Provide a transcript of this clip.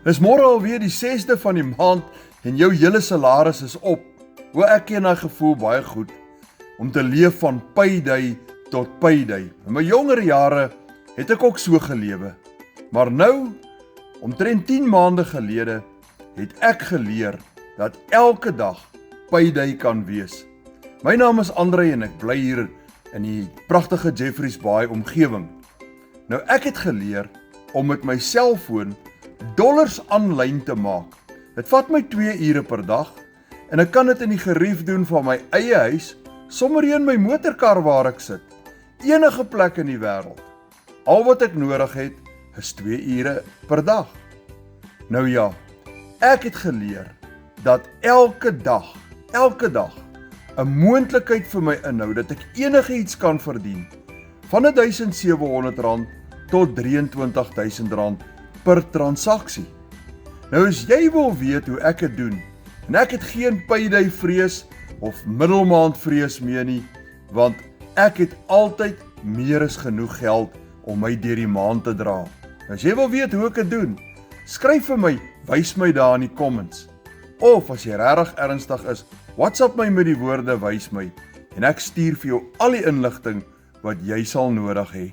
Dis môre alweer die 6de van die maand en jou hele salaris is op. Hoe ek ken daai gevoel baie goed om te leef van payday tot payday. In my jonger jare het ek ook so gelewe. Maar nou, omtrent 10 maande gelede, het ek geleer dat elke dag payday kan wees. My naam is Andre en ek bly hier in die pragtige Jeffreys Bay omgewing. Nou ek het geleer om met my selfoon dollars aanlyn te maak. Dit vat my 2 ure per dag en ek kan dit in die gerief doen van my eie huis, sommer hier in my motorkar waar ek sit. Enige plek in die wêreld. Al wat ek nodig het, is 2 ure per dag. Nou ja, ek het geleer dat elke dag 'n moontlikheid vir my inhou dat ek enigiets kan verdien. Van R1,700 tot R23,000 per transaksie. Nou as jy wil weet hoe ek dit doen, en ek het geen payday vrees of middelmaand vrees meer nie, want ek het altyd meer as genoeg geld om my deur die maand te dra. As jy wil weet hoe ek dit doen, skryf vir my, wys my daar in die comments. Of as jy regtig ernstig is, WhatsApp my met die woorde wys my en ek stuur vir jou al die inligting wat jy sal nodig hê.